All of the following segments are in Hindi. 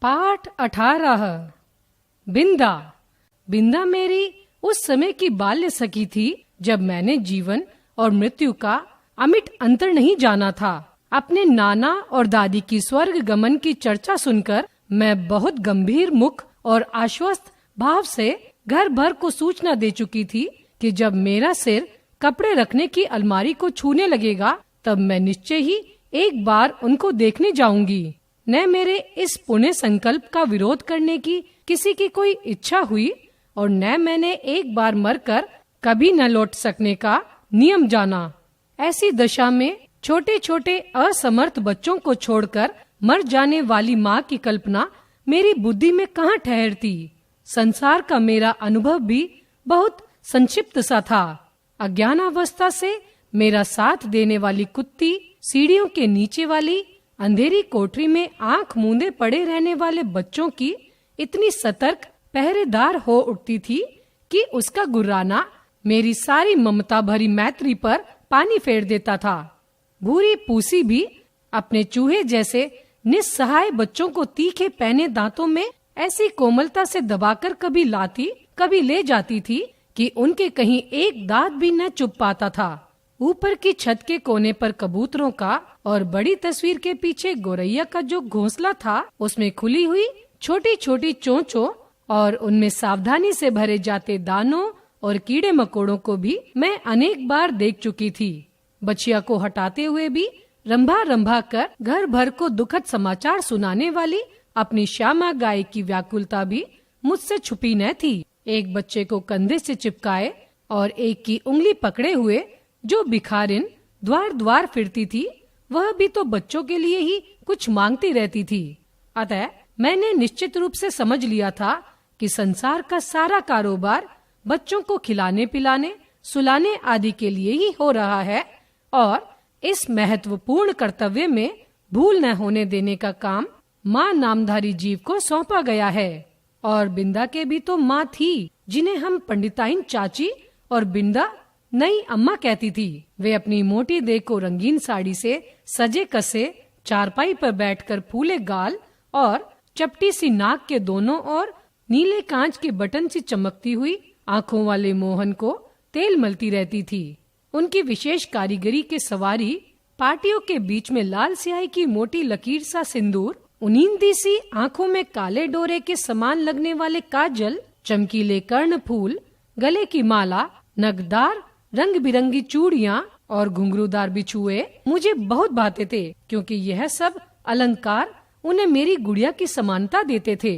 पाठ 18। बिंदा। बिंदा मेरी उस समय की बाल्य सखी थी जब मैंने जीवन और मृत्यु का अमिट अंतर नहीं जाना था। अपने नाना और दादी की स्वर्ग गमन की चर्चा सुनकर मैं बहुत गंभीर मुख और आश्वस्त भाव से घर भर को सूचना दे चुकी थी कि जब मेरा सिर कपड़े रखने की अलमारी को छूने लगेगा तब मैं निश्चय ही एक बार उनको देखने जाऊंगी। न मेरे इस पुण्य संकल्प का विरोध करने की किसी की कोई इच्छा हुई और न मैंने एक बार मरकर कभी न लौट सकने का नियम जाना। ऐसी दशा में छोटे छोटे असमर्थ बच्चों को छोड़कर मर जाने वाली माँ की कल्पना मेरी बुद्धि में कहाँ ठहरती। संसार का मेरा अनुभव भी बहुत संक्षिप्त सा था। अज्ञानावस्था से मेरा साथ देने वाली कुत्ती सीढ़ियों के नीचे वाली अंधेरी कोठरी में आंख मूंदे पड़े रहने वाले बच्चों की इतनी सतर्क पहरेदार हो उठती थी कि उसका गुर्राना मेरी सारी ममता भरी मैत्री पर पानी फेर देता था। भूरी पूसी भी अपने चूहे जैसे निस्सहाय बच्चों को तीखे पैने दांतों में ऐसी कोमलता से दबाकर कभी लाती कभी ले जाती थी कि उनके कहीं एक दांत भी न चुभ पाता था। ऊपर की छत के कोने पर कबूतरों का और बड़ी तस्वीर के पीछे गोरैया का जो घोंसला था उसमें खुली हुई छोटी छोटी चोंचों और उनमें सावधानी से भरे जाते दानों और कीड़े मकोड़ों को भी मैं अनेक बार देख चुकी थी। बछिया को हटाते हुए भी रंभा रंभा कर घर भर को दुखद समाचार सुनाने वाली अपनी श्यामा गाय की व्याकुलता भी मुझसे छुपी न थी। एक बच्चे को कंधे से चिपकाए और एक की उंगली पकड़े हुए जो भिखारिन द्वार द्वार फिरती थी वह भी तो बच्चों के लिए ही कुछ मांगती रहती थी। अतः मैंने निश्चित रूप से समझ लिया था कि संसार का सारा कारोबार बच्चों को खिलाने पिलाने सुलाने आदि के लिए ही हो रहा है और इस महत्वपूर्ण कर्तव्य में भूल न होने देने का काम माँ नामधारी जीव को सौंपा गया है। और बिंदा के भी तो माँ थी जिन्हें हम पंडिताइन चाची और बिंदा नई अम्मा कहती थी। वे अपनी मोटी देह को रंगीन साड़ी से सजे कसे चारपाई पर बैठकर फूले गाल और चपटी सी नाक के दोनों ओर नीले कांच के बटन सी चमकती हुई आंखों वाले मोहन को तेल मलती रहती थी। उनकी विशेष कारीगरी के सवारी पाटियों के बीच में लाल स्याही की मोटी लकीर सा सिंदूर, उनींदी सी आंखों में काले डोरे के समान लगने वाले काजल, चमकीले कर्ण फूल, गले की माला, नगदार रंग बिरंगी चूड़ियाँ और घुंघरूदार बिछुए मुझे बहुत भाते थे क्योंकि यह सब अलंकार उन्हें मेरी गुड़िया की समानता देते थे।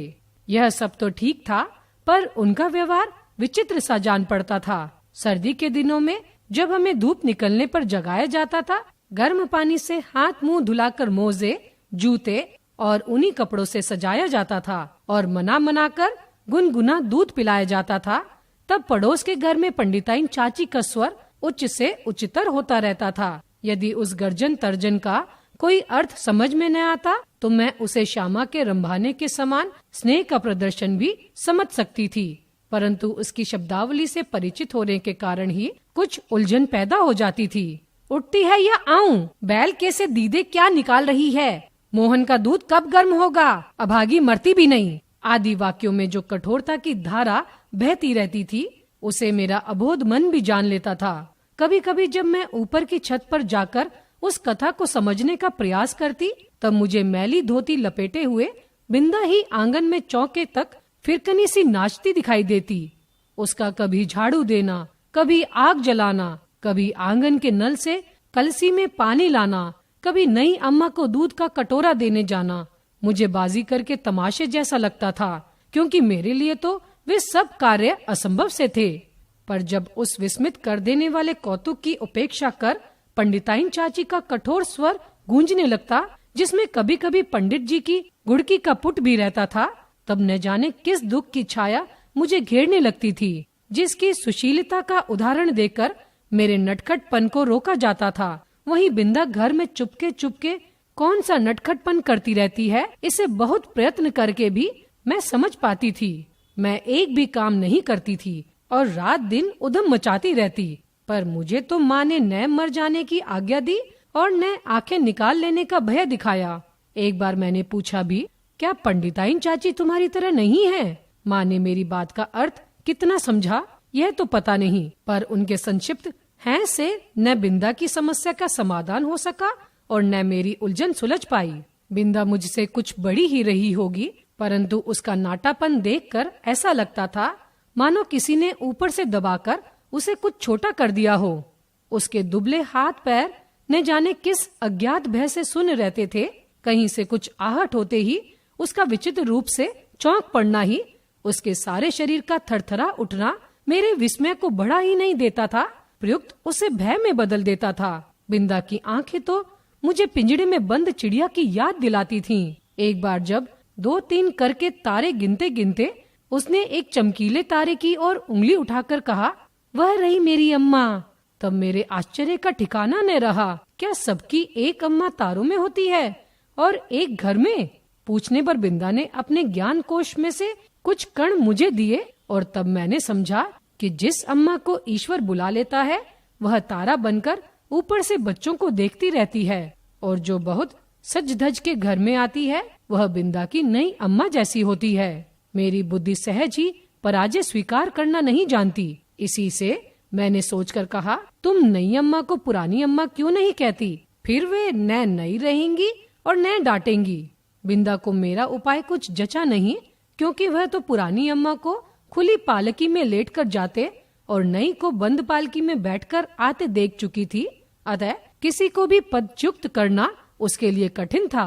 यह सब तो ठीक था पर उनका व्यवहार विचित्र सा जान पड़ता था। सर्दी के दिनों में जब हमें धूप निकलने पर जगाया जाता था, गर्म पानी से हाथ मुंह धुलाकर मोजे, जूते और उन्हीं कपड़ों से सजाया जाता था और मना मना कर गुनगुना दूध पिलाया जाता था, तब पड़ोस के घर में पंडिताइन चाची का स्वर उच्च से उच्चतर होता रहता था। यदि उस गर्जन तर्जन का कोई अर्थ समझ में न आता तो मैं उसे श्यामा के रंभाने के समान स्नेह का प्रदर्शन भी समझ सकती थी, परंतु उसकी शब्दावली से परिचित होने के कारण ही कुछ उलझन पैदा हो जाती थी। उठती है या आऊं? बैल कैसे दीदे क्या निकाल रही है? मोहन का दूध कब गर्म होगा? अभागी मरती भी नहीं आदि वाक्यों में जो कठोरता की धारा बहती रहती थी उसे मेरा अबोध मन भी जान लेता था। कभी कभी जब मैं ऊपर की छत पर जाकर उस कथा को समझने का प्रयास करती तब मुझे मैली धोती लपेटे हुए बिंदा ही आंगन में चौके तक फिरकनी सी नाचती दिखाई देती। उसका कभी झाड़ू देना, कभी आग जलाना, कभी आंगन के नल से कलसी में पानी लाना, कभी नई अम्मा को दूध का कटोरा देने जाना मुझे बाजी करके तमाशे जैसा लगता था, क्योंकि मेरे लिए तो वे सब कार्य असंभव से थे। पर जब उस विस्मित कर देने वाले कौतुक की उपेक्षा कर पंडिताइन चाची का कठोर स्वर गूंजने लगता, जिसमें कभी कभी पंडित जी की गुड़की का पुट भी रहता था, तब न जाने किस दुख की छाया मुझे घेरने लगती थी, जिसकी सुशीलता का उदाहरण देकर मेरे नटखटपन को रोका जाता था। वहीं बिंदा घर में चुपके चुपके कौन सा नटखटपन करती रहती है, इसे बहुत प्रयत्न करके भी मैं समझ पाती थी। मैं एक भी काम नहीं करती थी और रात दिन उधम मचाती रहती, पर मुझे तो माँ ने न मर जाने की आज्ञा दी और न आंखें निकाल लेने का भय दिखाया। एक बार मैंने पूछा भी, क्या पंडिताइन चाची तुम्हारी तरह नहीं है? माँ ने मेरी बात का अर्थ कितना समझा यह तो पता नहीं, पर उनके संक्षिप्त हैं से न बिंदा की समस्या का समाधान हो सका और न मेरी उलझन सुलझ पाई। बिंदा मुझसे कुछ बड़ी ही रही होगी, परंतु उसका नाटापन देखकर ऐसा लगता था मानो किसी ने ऊपर से दबाकर उसे कुछ छोटा कर दिया हो। उसके दुबले हाथ पैर न जाने किस अज्ञात भय से सुन रहते थे। कहीं से कुछ आहट होते ही उसका विचित्र रूप से चौंक पड़ना ही, उसके सारे शरीर का थरथरा उठना मेरे विस्मय को बढ़ा ही नहीं देता था, प्रयुक्त उसे भय में बदल देता था। बिंदा की आंखें तो मुझे पिंजड़े में बंद चिड़िया की याद दिलाती थीं। एक बार जब 2-3 करके तारे गिनते गिनते उसने एक चमकीले तारे की ओर उंगली उठाकर कहा, वह रही मेरी अम्मा। तब मेरे आश्चर्य का ठिकाना न रहा। क्या सबकी एक अम्मा तारों में होती है और एक घर में? पूछने पर बिंदा ने अपने ज्ञान कोश में से कुछ कण मुझे दिए और तब मैंने समझा कि जिस अम्मा को ईश्वर बुला लेता है वह तारा बनकर ऊपर से बच्चों को देखती रहती है, और जो बहुत सज धज के घर में आती है वह बिंदा की नई अम्मा जैसी होती है। मेरी बुद्धि सहज ही पराजय स्वीकार करना नहीं जानती। इसी से मैंने सोचकर कहा, तुम नई अम्मा को पुरानी अम्मा क्यों नहीं कहती? फिर वे न नई रहेंगी और न डांटेंगी। बिंदा को मेरा उपाय कुछ जचा नहीं, क्योंकि वह तो पुरानी अम्मा को खुली पालकी में लेटकर जाते और नई को बंद पालकी में बैठकर आते देख चुकी थी। अतः किसी को भी पदच्युत करना उसके लिए कठिन था।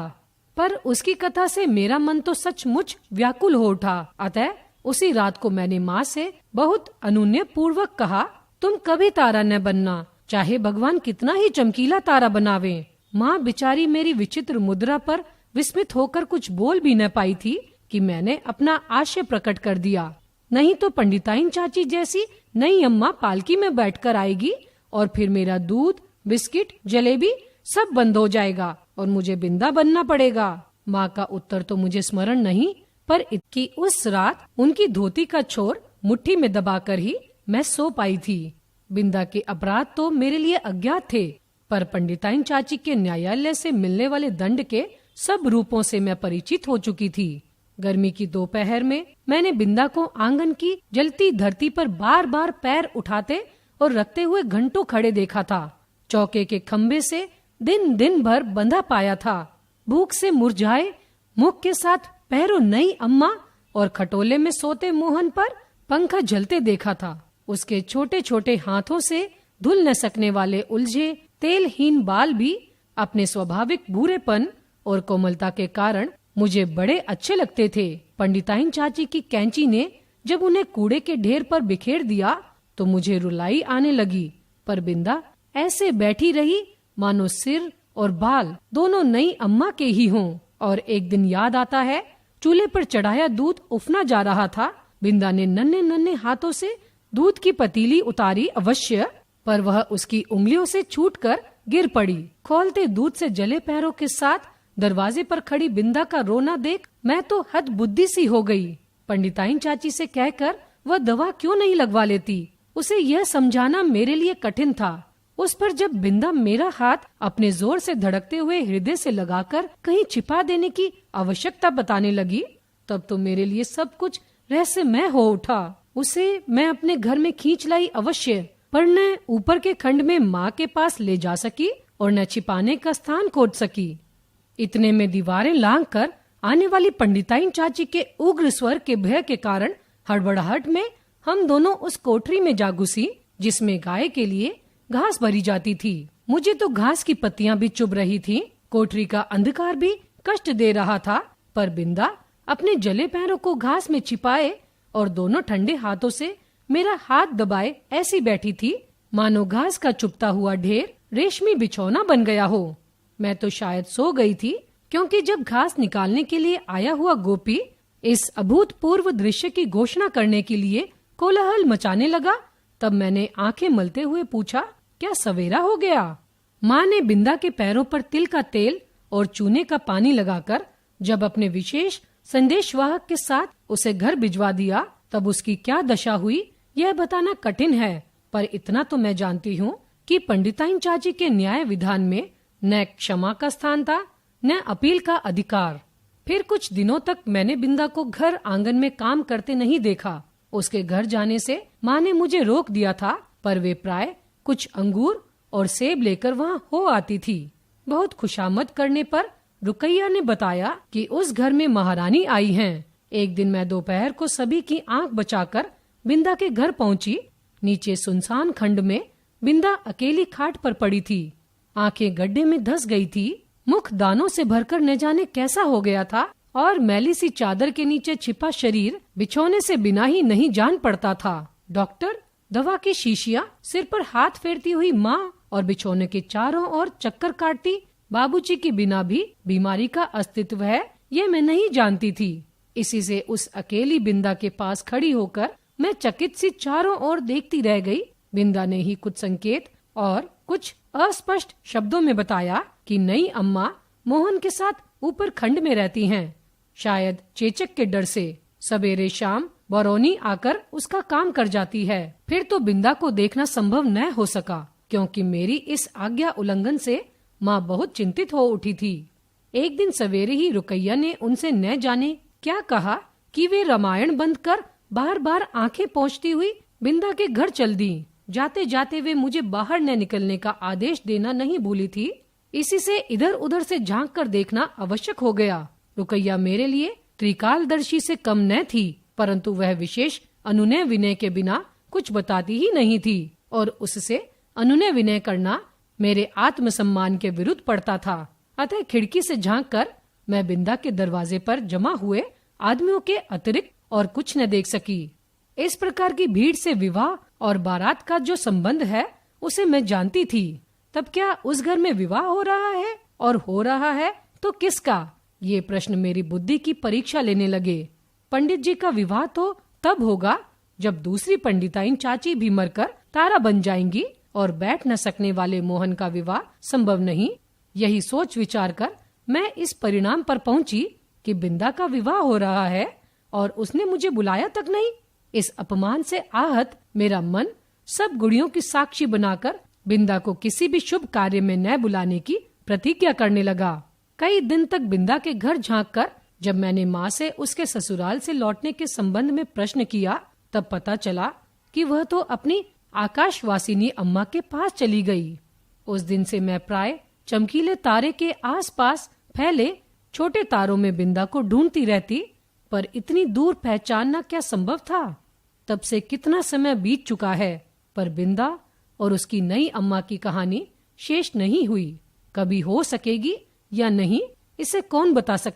पर उसकी कथा से मेरा मन तो सचमुच व्याकुल हो उठा। अतः उसी रात को मैंने माँ से बहुत अनुनय पूर्वक कहा, तुम कभी तारा न बनना, चाहे भगवान कितना ही चमकीला तारा बनावे। माँ बेचारी मेरी विचित्र मुद्रा पर विस्मित होकर कुछ बोल भी न पाई थी कि मैंने अपना आशय प्रकट कर दिया। नहीं तो पंडिताइन चाची जैसी नई अम्मा पालकी में बैठकर आएगी और फिर मेरा दूध, बिस्किट, जलेबी सब बंद हो जाएगा और मुझे बिंदा बनना पड़ेगा। माँ का उत्तर तो मुझे स्मरण नहीं, पर इतनी उस रात उनकी धोती का छोर मुट्ठी में दबाकर ही मैं सो पाई थी। बिंदा के अपराध तो मेरे लिए अज्ञात थे, पर पंडिताइन चाची के न्यायालय से मिलने वाले दंड के सब रूपों से मैं परिचित हो चुकी थी। गर्मी की दोपहर में मैंने बिंदा को आंगन की जलती धरती पर बार बार पैर उठाते और रखते हुए घंटों खड़े देखा था। चौके के खंबे से दिन दिन भर बंधा पाया था। भूख से मुरझाए मुख के साथ पैरों नई अम्मा और खटोले में सोते मोहन पर पंखा झलते देखा था। उसके छोटे छोटे हाथों से धुल न सकने वाले उलझे तेलहीन बाल भी अपने स्वाभाविक भूरेपन और कोमलता के कारण मुझे बड़े अच्छे लगते थे। पंडिताइन चाची की कैंची ने जब उन्हें कूड़े के ढेर पर बिखेर दिया तो मुझे रुलाई आने लगी, पर बिंदा ऐसे बैठी रही मानो सिर और बाल दोनों नई अम्मा के ही हों। और एक दिन याद आता है, चूल्हे पर चढ़ाया दूध उफना जा रहा था। बिंदा ने नन्हे नन्हे हाथों से दूध की पतीली उतारी अवश्य, पर वह उसकी उंगलियों से छूटकर गिर पड़ी। खोलते दूध से जले पैरों के साथ दरवाजे पर खड़ी बिंदा का रोना देख मैं तो हद बुद्धि सी हो गई। पंडिताइन चाची से कहकर वह दवा क्यों नहीं लगवा लेती, उसे यह समझाना मेरे लिए कठिन था। उस पर जब बिंदा मेरा हाथ अपने जोर से धड़कते हुए हृदय से लगाकर कहीं छिपा देने की आवश्यकता बताने लगी, तब तो मेरे लिए सब कुछ रहस्यमय हो उठा। उसे मैं अपने घर में खींच लाई अवश्य, पर न ऊपर के खंड में माँ के पास ले जा सकी और न छिपाने का स्थान खोज सकी। इतने में दीवारें लांघकर आने वाली पंडिताइन चाची के उग्र स्वर के भय के कारण हड़बड़ाहट में हम दोनों उस कोठरी में जा घुसी जिसमें गाय के लिए घास भरी जाती थी। मुझे तो घास की पत्तियां भी चुभ रही थीं, कोठरी का अंधकार भी कष्ट दे रहा था, पर बिंदा अपने जले पैरों को घास में छिपाए और दोनों ठंडे हाथों से मेरा हाथ दबाए ऐसी बैठी थी मानो घास का चुभता हुआ ढेर रेशमी बिछौना बन गया हो। मैं तो शायद सो गई थी, क्योंकि जब घास निकालने के लिए आया हुआ गोपी इस अभूतपूर्व दृश्य की घोषणा करने के लिए कोलाहल मचाने लगा, तब मैंने आंखें मलते हुए पूछा, क्या सवेरा हो गया? माँ ने बिंदा के पैरों पर तिल का तेल और चूने का पानी लगाकर जब अपने विशेष संदेशवाहक के साथ उसे घर भिजवा दिया, तब उसकी क्या दशा हुई यह बताना कठिन है। पर इतना तो मैं जानती हूँ कि पंडिताइन चाची के न्याय विधान में न क्षमा का स्थान था, न अपील का अधिकार। फिर कुछ दिनों तक मैंने बिंदा को घर आंगन में काम करते नहीं देखा। उसके घर जाने से माँ ने मुझे रोक दिया था, पर वे प्राय कुछ अंगूर और सेब लेकर वहाँ हो आती थी। बहुत खुशामद करने पर रुकैया ने बताया कि उस घर में महारानी आई हैं। एक दिन मैं दोपहर को सभी की आंख बचाकर बिंदा के घर पहुंची। नीचे सुनसान खंड में बिंदा अकेली खाट पर पड़ी थी। आंखें गड्ढे में धंस गई थी, मुख दानों से भरकर न जाने कैसा हो गया था और मैली सी चादर के नीचे छिपा शरीर बिछौने से बिना ही नहीं जान पड़ता था। डॉक्टर, दवा की शीशियां, सिर पर हाथ फेरती हुई माँ और बिछौने के चारों ओर चक्कर काटती बाबूजी के बिना भी बीमारी का अस्तित्व है, ये मैं नहीं जानती थी। इसी से उस अकेली बिंदा के पास खड़ी होकर मैं चकित सी चारों ओर देखती रह गई। बिंदा ने ही कुछ संकेत और कुछ अस्पष्ट शब्दों में बताया कि नई अम्मा मोहन के साथ ऊपर खंड में रहती हैं, शायद चेचक के डर से। सवेरे शाम बरौनी आकर उसका काम कर जाती है। फिर तो बिंदा को देखना संभव न हो सका, क्योंकि मेरी इस आज्ञा उल्लंघन से माँ बहुत चिंतित हो उठी थी। एक दिन सवेरे ही रुकैया ने उनसे न जाने क्या कहा कि वे रामायण बंद कर बार बार आंखें पोंछती हुई बिंदा के घर चल दी। जाते जाते वे मुझे बाहर न निकलने का आदेश देना नहीं भूली थी। इसी से इधर उधर से झांक कर देखना आवश्यक हो गया। रुकैया मेरे लिए त्रिकालदर्शी से कम न थी, परंतु वह विशेष अनुनय विनय के बिना कुछ बताती ही नहीं थी, और उससे अनुनय विनय करना मेरे आत्मसम्मान के विरुद्ध पड़ता था। अतः खिड़की से झांक कर मैं बिंदा के दरवाजे पर जमा हुए आदमियों के अतिरिक्त और कुछ न देख सकी। इस प्रकार की भीड़ से विवाह और बारात का जो संबंध है उसे मैं जानती थी। तब क्या उस घर में विवाह हो रहा है, और हो रहा है तो किसका? ये प्रश्न मेरी बुद्धि की परीक्षा लेने लगे। पंडित जी का विवाह तो तब होगा जब दूसरी पंडिताइन चाची भी मरकर तारा बन जाएंगी, और बैठ न सकने वाले मोहन का विवाह संभव नहीं। यही सोच विचार कर मैं इस परिणाम पर पहुंची कि बिंदा का विवाह हो रहा है और उसने मुझे बुलाया तक नहीं। इस अपमान से आहत मेरा मन सब गुड़ियों की साक्षी बनाकर बिंदा को किसी भी शुभ कार्य में न बुलाने की प्रतिज्ञा करने लगा। कई दिन तक बिंदा के घर झांक कर जब मैंने माँ से उसके ससुराल से लौटने के संबंध में प्रश्न किया, तब पता चला कि वह तो अपनी आकाशवासिनी अम्मा के पास चली गई। उस दिन से मैं प्राय चमकीले तारे के आसपास फैले छोटे तारों में बिंदा को ढूंढती रहती, पर इतनी दूर पहचानना क्या संभव था? तब से कितना समय बीत चुका है, पर बिंदा और उसकी नई अम्मा की कहानी शेष नहीं हुई। कभी हो सकेगी या नहीं, इसे कौन बता सकता